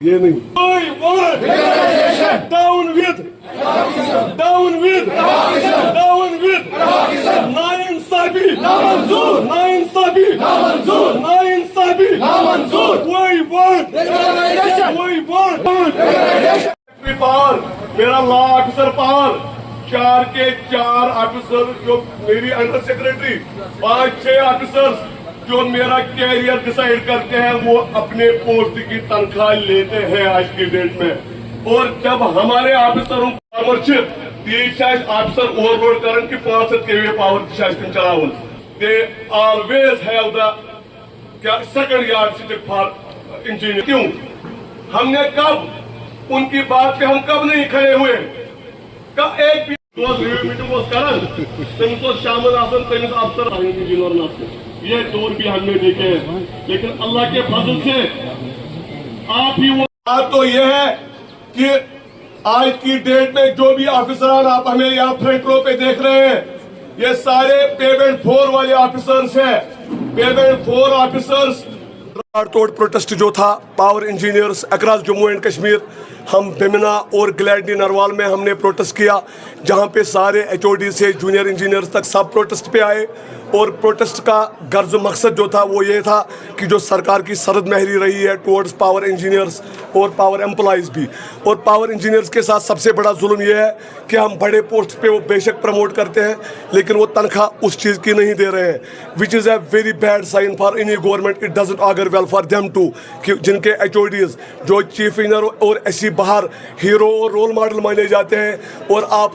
یہ نہیں down with ناانصافی پاور میرا لا آفیسر پاور 4 کے 4 آفیسر جو میری انڈر سیکرٹری 5-6 آفیسرز جو میرا کیریئر ڈیسائیڈ کرتے ہیں وہ اپنے پوسٹ کی تنخواہ لیتے ہیں آج کی ڈیٹ میں. اور جب ہمارے آفیسروں پاور آفیسر اوور لوڈ کرن کہ 500 kVA پاور تم چلاون دے always have the second yardstick for engineer. کیوں ہم نے کب ان کی بات پہ ہم کب نہیں کھڑے ہوئے؟ ایک بھی میٹنگ کرن تمس شامل آسن تمس افسر انجینئر یہ دور بھی ہم نے دیکھے ہیں. لیکن اللہ کے فضل سے آپ ہی وہ بات تو یہ ہے کہ آج کی ڈیٹ میں جو بھی آفیسران آپ ہمیں یہاں فرنٹ رو پہ دیکھ رہے ہیں یہ سارے پیمنٹ 4 والے آفیسرز ہیں. پیمنٹ 4 آفیسرز توڑ پروٹیسٹ جو تھا power engineers across Jammu and Kashmir ہم بیمنا اور گلیڈی نروال میں ہم نے پروٹیسٹ کیا جہاں پہ سارے HOD سے جونیئر انجینئرز تک سب پروٹیسٹ پہ آئے. اور پروٹیسٹ کا غرض و مقصد جو تھا وہ یہ تھا کہ جو سرکار کی سرد مہری رہی ہے ٹورڈز پاور انجینئرز اور پاور امپلائیز بھی. اور پاور انجینئرز کے ساتھ سب سے بڑا ظلم یہ ہے کہ ہم بڑے پوسٹ پہ وہ بے شک پروموٹ کرتے ہیں لیکن وہ تنخواہ اس چیز کی نہیں دے رہے ہیں which is a very bad sign for any government. It doesn't augur well for them to کہ جن کے HODs جو چیف انجینئر اور ایسی باہر ہیرو اور رول ماڈل مانے جاتے ہیں. اور آپ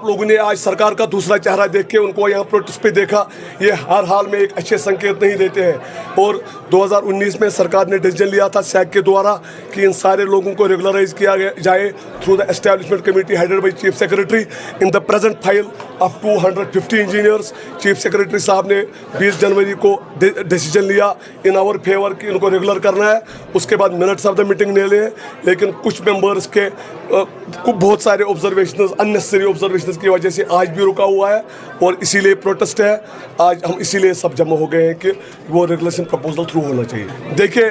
لوگوں نے آج سرکار کا دوسرا چہرہ دیکھ کے ان کو یہاں پروٹیسٹ پہ دیکھا یہ ہر حال میں ایک اچھے سنکیت نہیں دیتے ہیں. اور 2019 میں سرکار نے ڈیسیجن لیا تھا سیک کے دوارا کہ ان سارے لوگوں کو ریگولرائز کیا جائے through the establishment committee headed by chief secretary. In the present file of 250 engineers chief secretary صاحب نے 20 جنوری کو ڈیسیجن لیا ان آور فیور کہ ان کو ریگولر کرنا ہے. اس کے بعد منٹس آف دا میٹنگ لے لیں لیکن کچھ ممبرس کے بہت سارے آبزرویشنز اننیسری آبزرویشنز کی وجہ سے آج بھی رکا ہوا ہے اور اسی لیے پروٹیسٹ ہے. آج ہم اسی لیے سب جمع ہو گئے ہیں کہ وہ ریگولیشن پرپوزل تھرو ہونا چاہیے. دیکھیں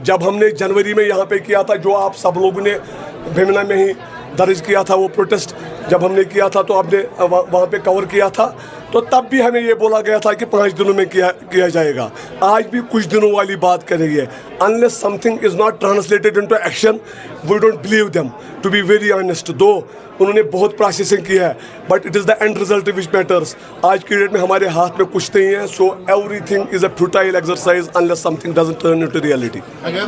جب ہم نے جنوری میں یہاں پہ کیا تھا جو آپ سب لوگوں نے بھیمنا میں ہی درج کیا تھا وہ پروٹیسٹ جب ہم نے کیا تھا تو آپ نے وہاں پہ کور کیا تھا تو تب بھی ہمیں یہ بولا گیا تھا کہ 5 دنوں میں کیا جائے گا. آج بھی کچھ دنوں والی بات کریں گے. unless something is not translated into action we don't believe them to be very honest. though انہوں نے بہت پروسیسنگ کی ہے but it is the end result which matters. آج کی ڈیٹ میں ہمارے ہاتھ میں کچھ نہیں ہے so every thing is a futile exercise unless something doesn't turn into reality.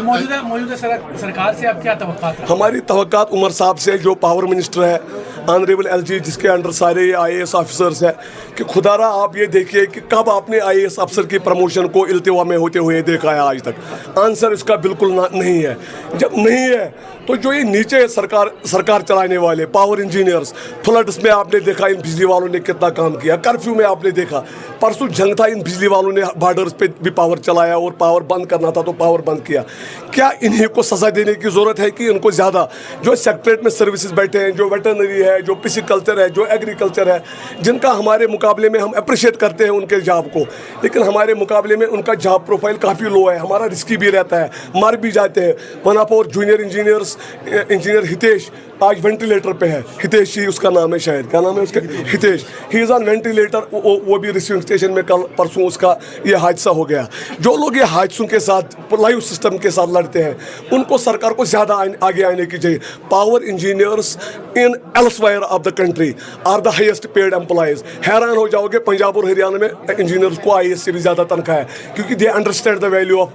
موجودہ سرکار سے آپ کیا توقعات؟ ہماری توقعات عمر صاحب سے جو پاور منسٹر ہے آنریبل LG جس کے انڈر سارے IAS آفیسرز ہیں کہ خدا را آپ یہ دیکھیے کہ کب آپ نے IAS افسر کی پروموشن کو التوا میں ہوتے ہوئے دیکھا ہے آج تک. آنسر اس کا بالکل نہیں ہے. جب نہیں ہے تو جو یہ نیچے سرکار چلانے والے پاور انجینئرز فلڈس میں آپ نے دیکھا ان بجلی والوں نے کتنا کام کیا. کرفیو میں آپ نے دیکھا پرسوں جنگ تھا ان بجلی والوں نے بارڈرز پہ بھی پاور چلایا اور پاور بند کرنا تھا تو پاور بند کیا. کیا انہیں کو سزا دینے کی ضرورت ہے کہ ان کو زیادہ جو سیکٹریٹ میں سروسز بیٹھے ہیں جو ویٹرنری ہے جو پسیکلچر ہے جو ایگریکلچر ہے جن کا ہمارے مقابلے میں ہم اپریشیٹ کرتے ہیں ان کے جاب کو لیکن ہمارے مقابلے میں ان کا جاب پروفائل کافی لو ہے. ہمارا رسکی بھی رہتا ہے مر بھی جاتے ہیں. ون آف اور جونیئر انجینئر ہتیش آج وینٹیلیٹر پہ ہے. ہتیش ہی اس کا نام ہے شاید کیا نام ہے اس کا ہتیش ہی از آن وینٹیلیٹر. وہ بھی ریسیونگ اسٹیشن میں کل پرسوں اس کا یہ حادثہ ہو گیا. جو لوگ یہ حادثوں کے ساتھ لائف سسٹم کے ساتھ لڑتے ہیں ان کو سرکار کو زیادہ آگے آنے کی چاہیے. Power engineers in elsewhere of the country are the highest paid employees. حیران ہو جاؤ گے پنجاب اور ہریانہ میں انجینئرس کو IAS سے بھی زیادہ تنخواہ ہے کیونکہ they understand the value of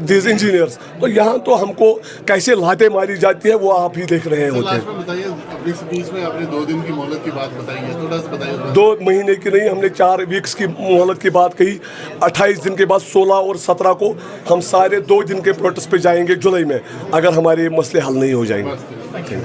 these engineers. تو یہاں تو ہم کو کیسے لاتیں ماری جاتی ہے وہ آپ ہی دیکھ رہے ہوتے ہیں. بتائیے اپنی سپیچ میں آپ نے 2 دن کی مہلت کی بات بتائی ہے تھوڑا سا بتائیے. 2 مہینے کی نہیں ہم نے 4 ویکس کی مہلت کی بات کہی. 28 دن کے بعد 16 اور 17 کو ہم سارے 2 دن کے پروٹیسٹ پہ جائیں گے جولائی میں اگر ہمارے مسئلے حل نہیں ہو جائیں گے.